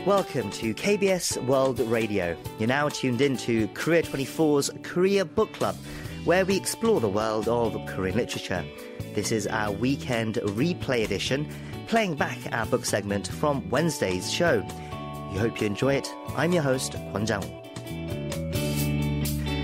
Welcome to KBS World Radio. You're now tuned in to Korea24's Korea Book Club, where we explore the world of Korean literature. This is our weekend replay edition, playing back our book segment from Wednesday's show. We hope you enjoy it. I'm your host, Kwon Jang.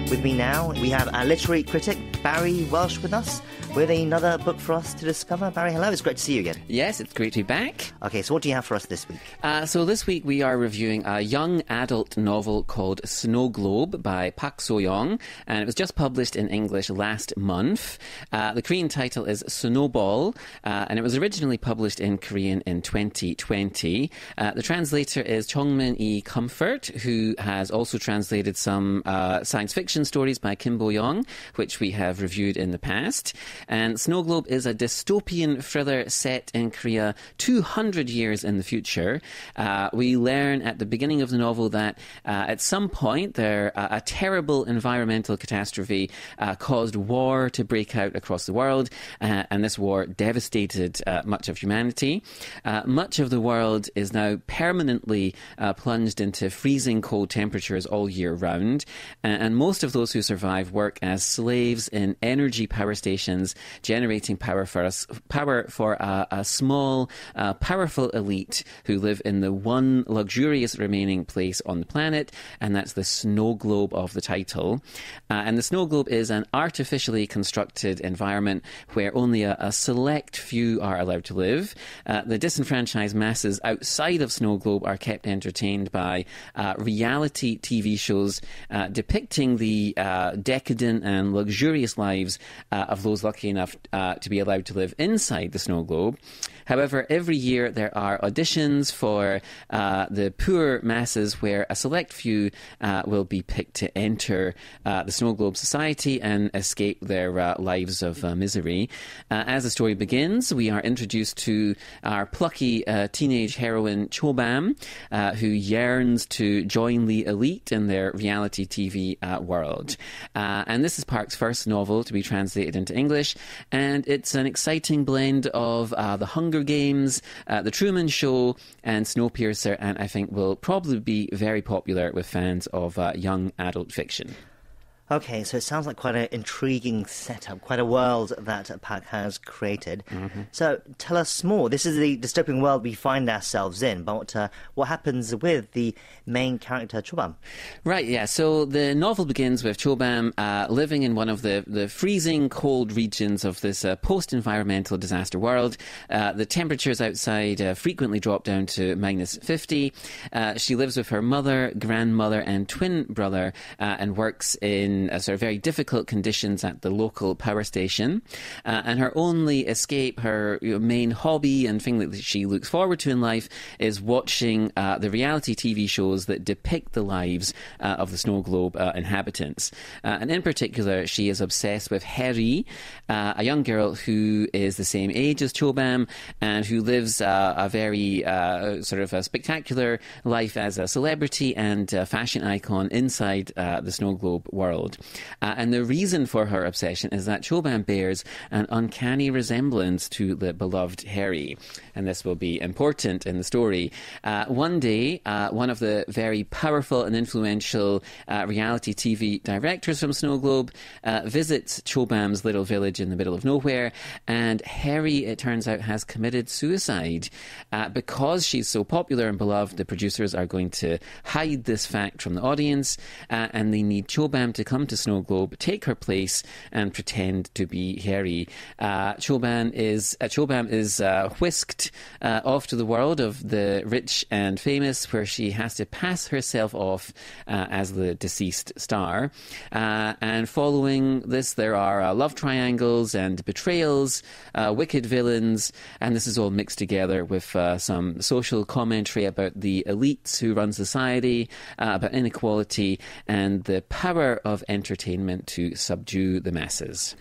With me now, we have our literary critic, Barry Welsh, with us, with another book for us to discover. Barry, hello. It's great to see you again. Yes, it's great to be back. Okay, so what do you have for us this week? So this week we are reviewing a young adult novel called Snowglobe by Park Soyoung, and it was just published in English last month. The Korean title is Snowball, and it was originally published in Korean in 2020. The translator is Joungmin Lee Comfort, who has also translated some science fiction stories by Kim Bo-young, which we have reviewed in the past. And Snowglobe is a dystopian thriller set in Korea 200 years in the future. We learn at the beginning of the novel that at some point a terrible environmental catastrophe caused war to break out across the world, and this war devastated much of humanity. Much of the world is now permanently plunged into freezing cold temperatures all year round, and most of those who survive work as slaves in energy power stations, generating power for a small, powerful elite who live in the one luxurious remaining place on the planet, and that's the snow globe of the title. And the snow globe is an artificially constructed environment where only a select few are allowed to live. The disenfranchised masses outside of snow globe are kept entertained by reality TV shows depicting the decadent and luxurious lives of those lucky enough to be allowed to live inside the snow globe. However, every year there are auditions for the poor masses where a select few will be picked to enter the snow globe society and escape their lives of misery. As the story begins, we are introduced to our plucky teenage heroine Chobam, who yearns to join the elite in their reality TV world. And this is Park's first novel to be translated into English, and it's an exciting blend of The Hunger Games, The Truman Show, and Snowpiercer, and I think will probably be very popular with fans of young adult fiction. Okay, so it sounds like quite an intriguing setup, quite a world that Park has created. Mm-hmm. So tell us more. This is the dystopian world we find ourselves in, but what happens with the main character, Chobam? Right, yeah. So the novel begins with Chobam living in one of the freezing cold regions of this post-environmental disaster world. The temperatures outside frequently drop down to -50. She lives with her mother, grandmother, and twin brother and works in sort of very difficult conditions at the local power station. And her only escape, her main hobby and thing that she looks forward to in life is watching the reality TV shows that depict the lives of the snow globe inhabitants. And in particular, she is obsessed with Harry, a young girl who is the same age as Chobam and who lives a very sort of a spectacular life as a celebrity and fashion icon inside the snow globe world. And the reason for her obsession is that Chobam bears an uncanny resemblance to the beloved Harry. And this will be important in the story. One day, one of the very powerful and influential reality TV directors from Snow Globe visits Chobam's little village in the middle of nowhere, and Harry, it turns out, has committed suicide. Because she's so popular and beloved, the producers are going to hide this fact from the audience, and they need Chobam to come to Snow Globe, take her place, and pretend to be Harry. Chobam is whisked off to the world of the rich and famous, where she has to pass herself off as the deceased star. And following this, there are love triangles and betrayals, wicked villains, and this is all mixed together with some social commentary about the elites who run society, about inequality, and the power of entertainment to subdue the masses.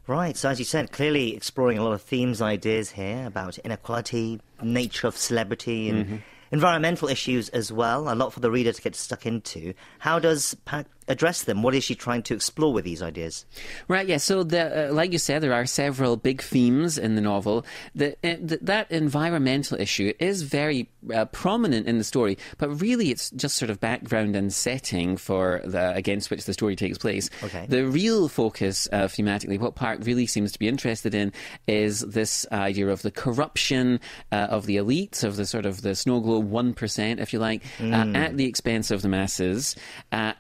Right, so as you said, clearly exploring a lot of themes, ideas here about inequality, nature of celebrity, and environmental issues as well. A lot for the reader to get stuck into. How does Park address them? What is she trying to explore with these ideas? Right, yeah. So, like you said, there are several big themes in the novel. That environmental issue is very prominent in the story, but really it's just sort of background and setting for against which the story takes place. Okay. The real focus thematically, what Park really seems to be interested in, is this idea of the corruption of the elites, of the sort of the Snowglobe 1%, if you like, at the expense of the masses.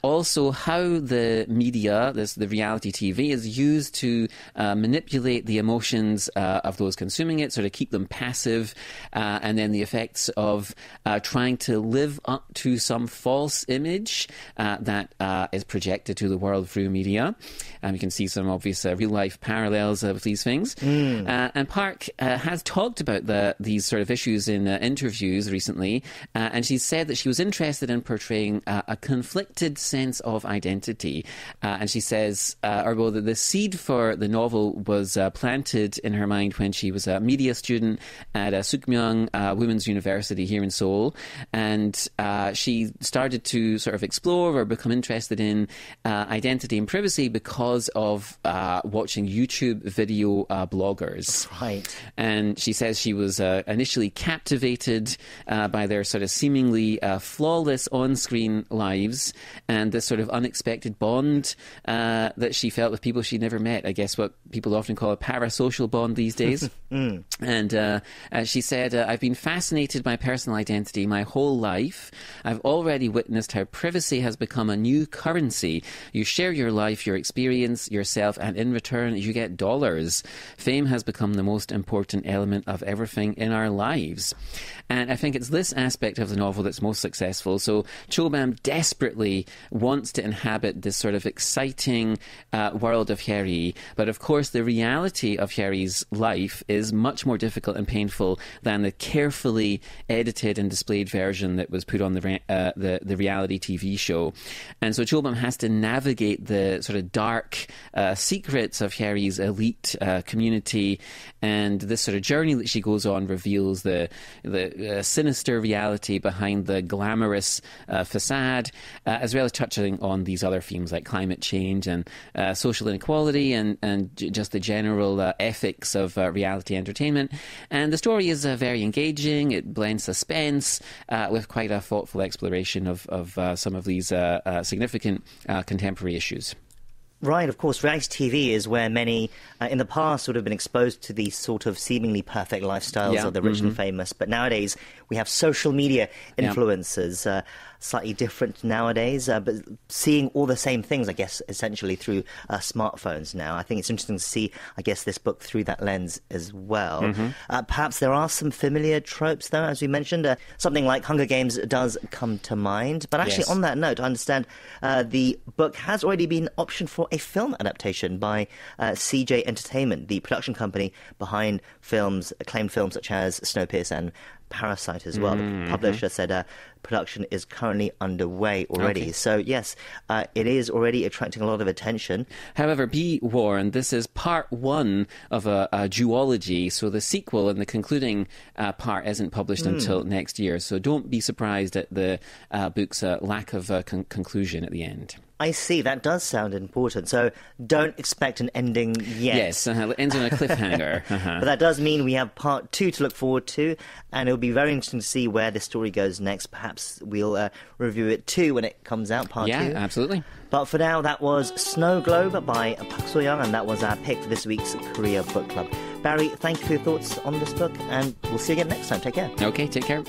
Also, how the media, the reality TV, is used to manipulate the emotions of those consuming it, sort of keep them passive, and then the effects of trying to live up to some false image that is projected to the world through media. You can see some obvious real-life parallels with these things. And Park has talked about these sort of issues in interviews recently, and she said that she was interested in portraying a conflicted sense of identity. And she says, the seed for the novel was planted in her mind when she was a media student at Sukmyung Women's University here in Seoul. And she started to sort of explore or become interested in identity and privacy because of watching YouTube video bloggers. Right. And she says she was initially captivated by their sort of seemingly flawless on-screen lives and this sort of unexpected bond that she felt with people she'd never met. I guess what people often call a parasocial bond these days. And she said, I've been fascinated by personal identity my whole life. I've already witnessed how privacy has become a new currency. You share your life, your experience, yourself, and in return you get dollars. Fame has become the most important element of everything in our lives. And I think it's this aspect of the novel that's most successful. So Chobam desperately wants to inhabit this sort of exciting world of Hyeri. But of course, the reality of Hyeri's life is much more difficult and painful than the carefully edited and displayed version that was put on the reality TV show. And so Chobam has to navigate the sort of dark secrets of Hyeri's elite community, and this sort of journey that she goes on reveals the sinister reality behind the glamorous facade, as well as touching on these other themes like climate change and social inequality and just the general ethics of reality entertainment. And the story is very engaging. It blends suspense with quite a thoughtful exploration of some of these significant contemporary issues. Right, of course, reality TV is where many in the past would have been exposed to these sort of seemingly perfect lifestyles of the rich and famous. But nowadays we have social media influencers, slightly different nowadays, but seeing all the same things, I guess, essentially through smartphones now. I think it's interesting to see, I guess, this book through that lens as well. Perhaps there are some familiar tropes, though, as we mentioned. Something like Hunger Games does come to mind. But actually, on that note, I understand the book has already been optioned for a film adaptation by CJ Entertainment, the production company behind acclaimed films such as Snowpiercer and Parasite as well. The publisher said production is currently underway already. Okay. So, yes, it is already attracting a lot of attention. However, be warned, this is part one of a duology, so the sequel and the concluding part isn't published until next year. So don't be surprised at the book's lack of conclusion at the end. I see. That does sound important. So don't expect an ending yet. Yes, it ends on a cliffhanger. But that does mean we have part 2 to look forward to, and it'll be very interesting to see where the story goes next. Perhaps we'll review it too when it comes out, part 2. Yeah, absolutely. But for now, that was Snowglobe by Park Soyoung, and that was our pick for this week's Korea Book Club. Barry, thank you for your thoughts on this book, and we'll see you again next time. Take care. Okay, take care.